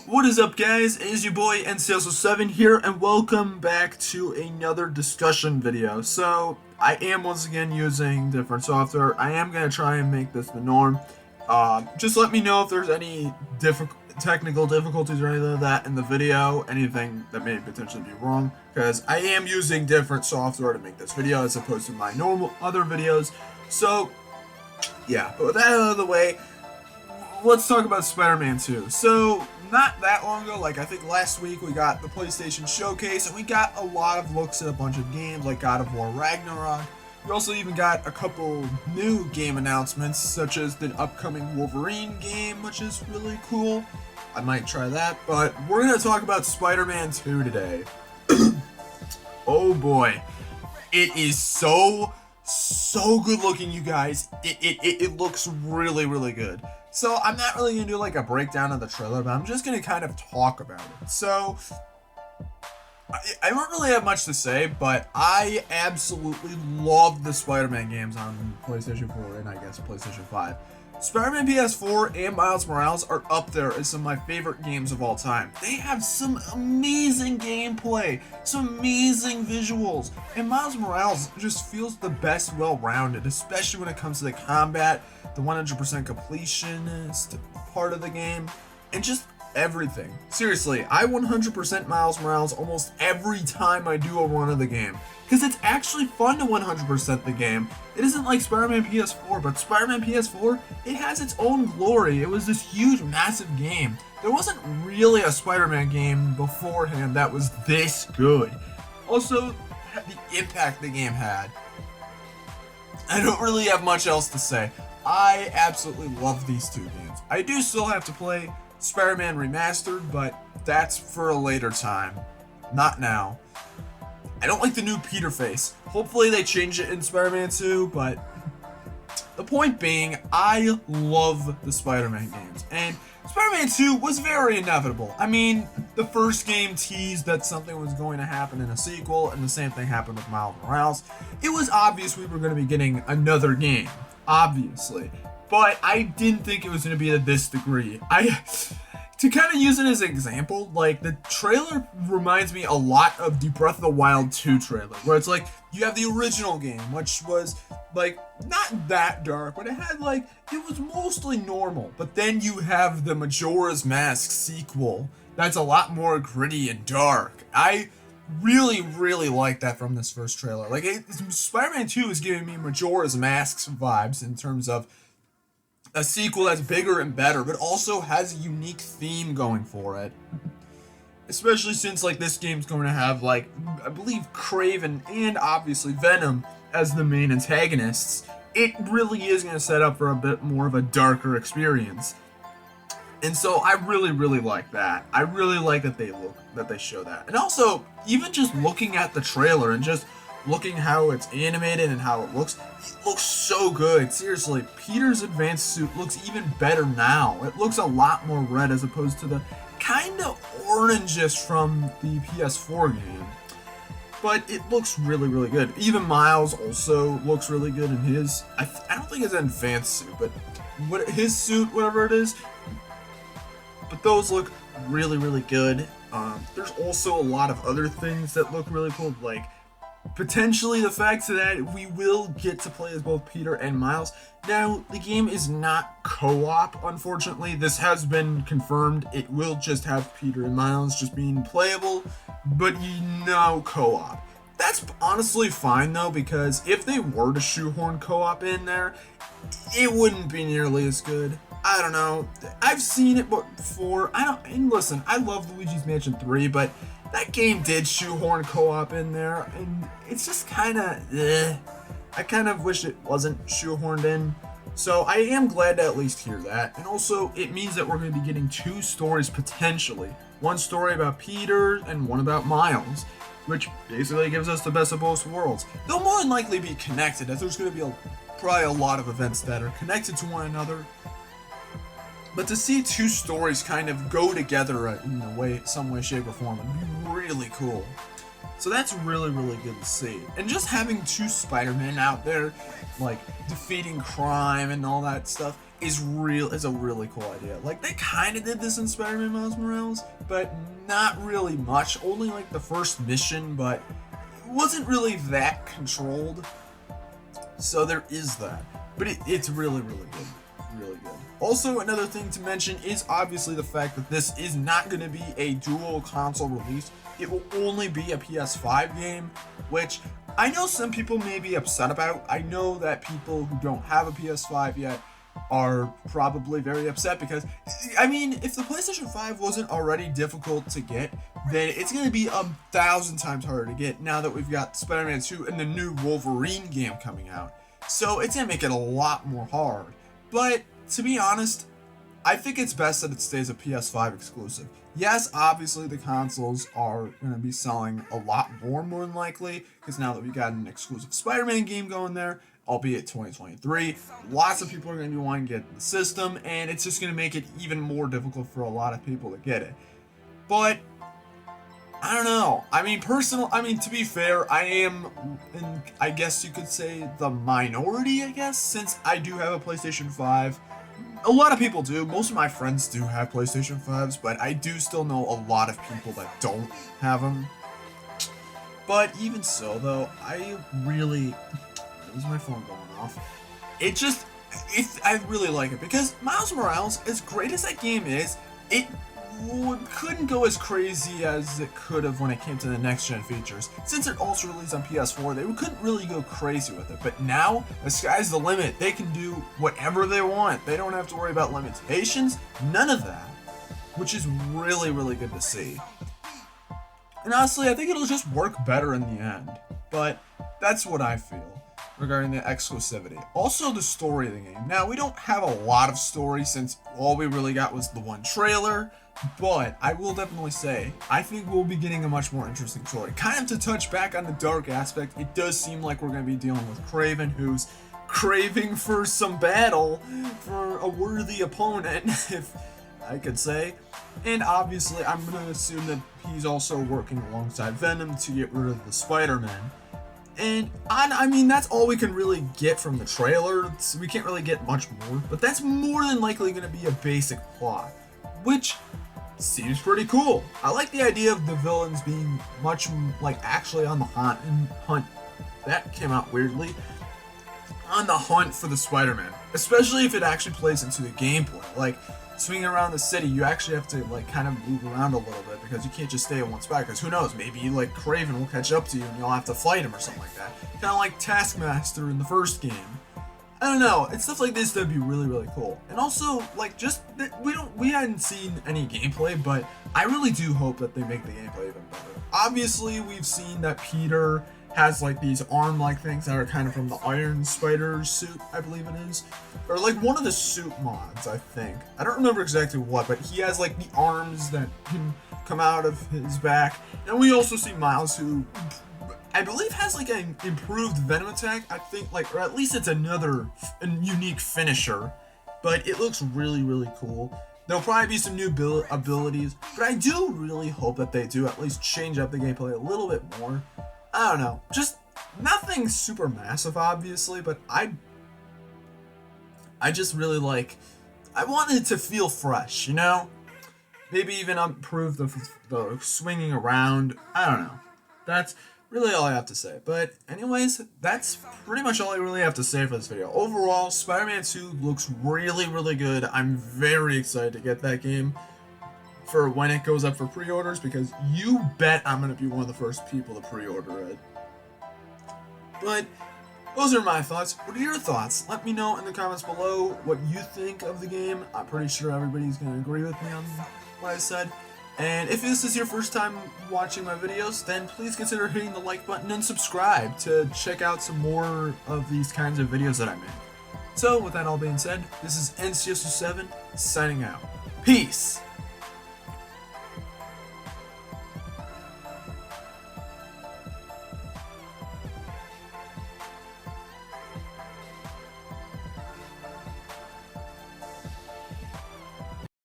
What is up, guys? It is your boy NCSO7 here, and welcome back to another discussion video. So, I am once again using different software. I am going to try and make this the norm. Just let me know if there's any technical difficulties or anything like that in the video, anything that may potentially be wrong, because I am using different software to make this video as opposed to my normal other videos. So, yeah, but with that out of the way, let's talk about Spider-Man 2. So, not that long ago, like I think last week, we got the PlayStation Showcase, and we got a lot of looks at a bunch of games like God of War Ragnarok. We also even got a couple new game announcements, such as the upcoming Wolverine game, which is really cool. I might try that, but we're going to talk about Spider-Man 2 today. Oh boy. It is so good looking, you guys. It looks really good. So I'm not really gonna do like a breakdown of the trailer, but I'm just gonna kind of talk about it. So I don't really have much to say, but I absolutely love the Spider-Man games on PlayStation 4 and I guess PlayStation 5. Spider-Man PS4 and Miles Morales are up there as some of my favorite games of all time. They have some amazing gameplay, some amazing visuals, and Miles Morales just feels the best well-rounded, especially when it comes to the combat, the 100% completionist part of the game, and just everything. Seriously, I 100% Miles Morales almost every time I do a run of the game, because it's actually fun to 100% the game. It isn't like Spider-Man PS4, but Spider-Man PS4, it has its own glory. It was this huge, massive game. There wasn't really a Spider-Man game beforehand that was this good. Also, the impact the game had. I don't really have much else to say. I absolutely love these two games. I do still have to play Spider-Man Remastered, but that's for a later time. Not now. I don't like the new Peter face. Hopefully they change it in Spider-Man 2, but the point being, I love the Spider-Man games. And Spider-Man 2 was very inevitable. I mean, the first game teased that something was going to happen in a sequel, and the same thing happened with Miles Morales. It was obvious we were going to be getting another game. Obviously. But I didn't think it was going to be to this degree. To kind of use it as an example, like, the trailer reminds me a lot of the Breath of the Wild 2 trailer, where it's like, you have the original game, which was, like, not that dark, but it had, like, it was mostly normal. But then you have the Majora's Mask sequel, that's a lot more gritty and dark. I really like that from this first trailer. Like, Spider-Man 2 is giving me Majora's Mask vibes in terms of a sequel that's bigger and better, but also has a unique theme going for it. Especially since, like, this game's going to have, like, I believe Kraven and obviously Venom as the main antagonists. It really is going to set up for a bit more of a darker experience. And so I really like that. I really like that they show that. And also, even just looking at the trailer and just looking how it's animated and how it looks so good. Seriously, Peter's advanced suit looks even better now. It looks a lot more red as opposed to the kind of orangish from the PS4 game. But it looks really good. Even Miles also looks really good in his, I don't think it's an advanced suit, but his suit, whatever it is. But those look really good. There's also a lot of other things that look really cool, like potentially the fact that we will get to play as both Peter and Miles. Now, the game is not co-op, unfortunately. This has been confirmed. It will just have Peter and Miles just being playable, but no co-op. That's honestly fine, though, because if they were to shoehorn co-op in there, it wouldn't be nearly as good. I don't know. I've seen it before. And listen, I love Luigi's Mansion 3, but that game did shoehorn co-op in there, and it's just kind of, I kind of wish it wasn't shoehorned in. So I am glad to at least hear that. And also, it means that we're going to be getting two stories potentially. One story about Peter and one about Miles, which basically gives us the best of both worlds. They'll more than likely be connected, as there's going to be probably a lot of events that are connected to one another. But to see two stories kind of go together in some way, shape, or form would be really cool. So that's really good to see. And just having two Spider-Men out there, like, defeating crime and all that stuff, is a really cool idea. Like, they kind of did this in Spider-Man Miles Morales, but not really much. Only like the first mission, but it wasn't really that controlled. So there is that. But it's really, really good. Really good. Also, another thing to mention is obviously the fact that this is not going to be a dual console release. It will only be a PS5 game, which I know some people may be upset about. I know that people who don't have a PS5 yet are probably very upset because, I mean, if the PlayStation 5 wasn't already difficult to get, then it's going to be 1,000 times harder to get now that we've got Spider-Man 2 and the new Wolverine game coming out. So it's going to make it a lot more hard. But to be honest, I think it's best that it stays a PS5 exclusive. Yes, obviously the consoles are going to be selling a lot more than likely, because now that we got an exclusive Spider-Man game going there, albeit 2023, lots of people are going to be wanting to get the system, and it's just going to make it even more difficult for a lot of people to get it. But I don't know. I mean, to be fair, I am in, I guess you could say, the minority, I guess, since I do have a PlayStation 5. A lot of people do. Most of my friends do have PlayStation 5s, but I do still know a lot of people that don't have them. But even so, though, I really... Is my phone going off? I really like it, because Miles Morales, as great as that game is, it couldn't go as crazy as it could have when it came to the next-gen features. Since it also released on PS4, they couldn't really go crazy with it. But now, the sky's the limit. They can do whatever they want. They don't have to worry about limitations. None of that. Which is really, really good to see. And honestly, I think it'll just work better in the end. But that's what I feel regarding the exclusivity. Also, the story of the game. Now, we don't have a lot of story since all we really got was the one trailer. But I will definitely say, I think we'll be getting a much more interesting story. Kind of to touch back on the dark aspect, it does seem like we're going to be dealing with Kraven, who's craving for some battle, for a worthy opponent, if I could say. And obviously, I'm going to assume that he's also working alongside Venom to get rid of the Spider-Man. And I mean, that's all we can really get from the trailer. We can't really get much more, but that's more than likely going to be a basic plot, which seems pretty cool. I like the idea of the villains being much like actually on the hunt. That came out weirdly. On the hunt for the Spider-Man, especially if it actually plays into the gameplay. Like swinging around the city, you actually have to like kind of move around a little bit because you can't just stay in one spot. Because who knows, maybe like Kraven will catch up to you and you'll have to fight him or something like that. Kind of like Taskmaster in the first game. I don't know, it's stuff like this that'd be really, really cool. And also, like, just we hadn't seen any gameplay, but I really do hope that they make the gameplay even better. Obviously, we've seen that Peter has like these arm-like things that are kind of from the Iron Spider suit, I believe it is, or like one of the suit mods, I think. I don't remember exactly what, but he has like the arms that can come out of his back. And we also see Miles, who I believe has like an improved Venom attack, I think, like, or at least it's another unique finisher, but it looks really, really cool. There'll probably be some new abilities, but I do really hope that they do at least change up the gameplay a little bit more. I don't know, just nothing super massive, obviously, but I just really like, I want it to feel fresh, you know? Maybe even improve the swinging around. I don't know. That's really all I have to say. But anyways, that's pretty much all I really have to say for this video. Overall, Spider-Man 2 looks really, really good. I'm very excited to get that game for when it goes up for pre-orders, because you bet I'm going to be one of the first people to pre-order it. But those are my thoughts. What are your thoughts? Let me know in the comments below what you think of the game. I'm pretty sure everybody's going to agree with me on what I said. And if this is your first time watching my videos, then please consider hitting the like button and subscribe to check out some more of these kinds of videos that I make. So with that all being said, this is NCSO7 signing out. Peace!